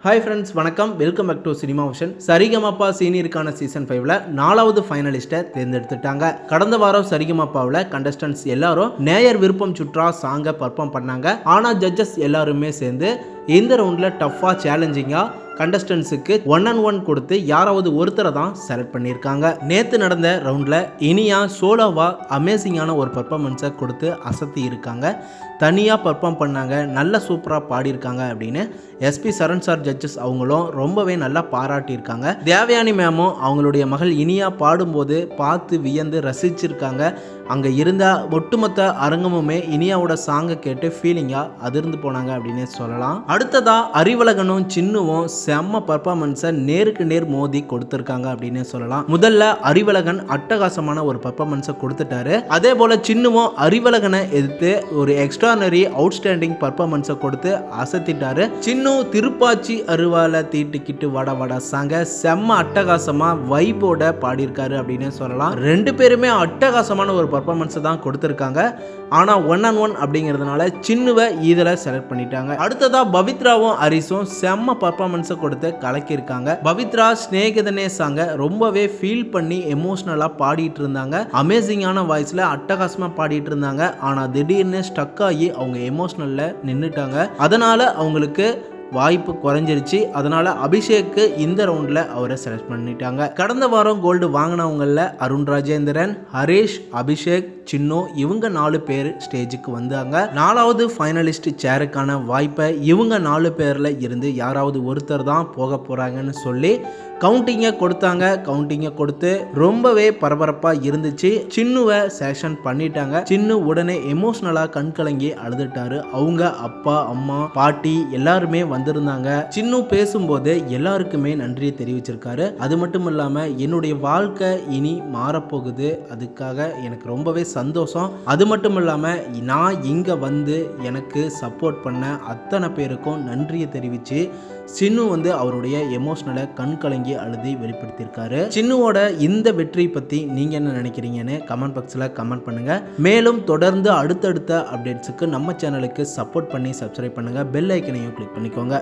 Hi friends, வணக்கம். Welcome back to cinema vision. Sarigamapa சீனியருக்கான season 5ல 4வது ஃபைனலிஸ்ட்டை தேர்ந்தெடுத்துட்டாங்க. கடந்த வாரம் சரிகமப்பாவில் கண்டஸ்டன்ட்ஸ் எல்லாரும் நேயர் விருப்பம் சுற்றா சாங்கை பர்ஃபார்ம் பண்ணாங்க. ஆனால் ஜட்ஜஸ் எல்லாருமே சேர்ந்து இந்த ரவுண்டில் டஃப்பாக சேலஞ்சிங்காக கண்டஸ்டன்ஸுக்கு 1-on-1 கொடுத்து யாராவது ஒருத்தரை தான் செலக்ட் பண்ணியிருக்காங்க. நேற்று நடந்த ரவுண்டில் இனியா சோலோவாக அமேசிங்கான ஒரு பர்ஃபார்மன்ஸை கொடுத்து அசத்தி இருக்காங்க. தனியாக பர்ஃபார்ம் பண்ணாங்க, நல்ல சூப்பராக பாடியிருக்காங்க அப்படின்னு எஸ்பி சரண் சார் ஜட்ஜஸ் அவங்களும் ரொம்பவே நல்லா பாராட்டியிருக்காங்க. தேவயானி மேமும் அவங்களுடைய மகள் இனியா பாடும்போது பார்த்து வியந்து ரசிச்சிருக்காங்க. அங்கே இருந்த ஒட்டுமொத்த அரங்கமுமே இனியாவோட சாங்கை கேட்டு ஃபீலிங்காக அதிர்ந்து போனாங்க அப்படின்னு சொல்லலாம். அடுத்ததாக அறிவழகனும் சின்னுவும் செம்ம பர்ஃபார்மன்ஸை நேருக்கு நேர் மோதி கொடுத்துருக்காங்க அப்படின்னு சொல்லலாம். முதல்ல அறிவழகன் அட்டகாசமான ஒரு பர்ஃபார்மன்ஸை கொடுத்துட்டாரு. அதே போல் சின்னுவும் அறிவழகனை எதிர்த்து ஒரு எக்ஸ்ட்ரானரி அவுட்ஸ்டாண்டிங் பர்ஃபார்மன்ஸை கொடுத்து அசத்திட்டாரு. சின்னு திருப்பாச்சி அருவால தீட்டிக்கிட்டு வட வட சாங்க செம்ம அட்டகாசமா வைபோட பாடியிருக்காரு அப்படின்னு சொல்லலாம். ரெண்டு பேருமே அட்டகாசமான ஒரு பர்ஃபார்மன்ஸை தான் கொடுத்துருக்காங்க. ஆனால் 1-on-1 அப்படிங்கிறதுனால சின்னுவை இதில் செலக்ட் பண்ணிட்டாங்க. அடுத்ததாக பவித்ராவும் ஹரிஸும் செம்ம பர்ஃபார்மன்ஸை கொடுத்து கலக்கியிருக்காங்க. பவித்ரா ஸ்நேகிதனே சாங்க ரொம்பவே ஃபீல் பண்ணி எமோஷ்னலாக பாடிட்டு இருந்தாங்க. அமேசிங்கான வாய்ஸில் அட்டகாசமாக பாடிட்டு இருந்தாங்க. ஆனால் திடீர்னு ஸ்டக் ஆகி அவங்க எமோஷ்னலில் நின்றுட்டாங்க. அதனால் அவங்களுக்கு வாய்ப்பு குறைஞ்சிருச்சு. அதனால அபிஷேக்கு இந்த ரவுண்டில் அவரை செலக்ட் பண்ணிட்டாங்க. கடந்த வாரம் கோல்டு வாங்கினவங்களில் அருண் ராஜேந்திரன், ஹரீஷ், அபிஷேக், சின்னு இவங்க 4 பேர் ஸ்டேஜுக்கு வந்தாங்க. 4வது ஃபைனலிஸ்ட் சேருக்கான வாய்ப்பை இவங்க 4 பேரில் இருந்து யாராவது ஒருத்தர் தான் போக போகிறாங்கன்னு சொல்லி கவுண்டிங்கை கொடுத்தாங்க. கவுண்டிங்கை கொடுத்து ரொம்பவே பரபரப்பாக இருந்துச்சு. சின்னுவை செலக்ஷன் பண்ணிட்டாங்க. சின்னு உடனே எமோஷ்னலாக கண்கலங்கி அழுதுட்டாரு. அவங்க அப்பா, அம்மா, பாட்டி எல்லாருமே வந்திருந்தாங்க. சின்னு பேசும்போது எல்லாருக்குமே நன்றியை தெரிவிச்சிருக்காரு. அது மட்டும் இல்லாமல் என்னுடைய வாழ்க்கை இனி மாறப்போகுது, அதுக்காக எனக்கு ரொம்பவே சந்தோஷம். அது மட்டும் இல்லாமல் நான் இங்கே வந்து எனக்கு சப்போர்ட் பண்ண அத்தனை பேருக்கும் நன்றியை தெரிவித்து சின்னு அவருடைய எமோஷனலை கண்கலங்கி அழுதி வெளிப்படுத்தியிருக்காரு. சின்னுவோட இந்த வெற்றி பற்றி நீங்கள் என்ன நினைக்கிறீங்கன்னு கமெண்ட் பாக்ஸில் கமெண்ட் பண்ணுங்கள். மேலும் தொடர்ந்து அடுத்தடுத்த அப்டேட்ஸுக்கு நம்ம சேனலுக்கு சப்போர்ட் பண்ணி சப்ஸ்கிரைப் பண்ணுங்கள். பெல் ஐக்கனையும் கிளிக் பண்ணிக்கோங்க.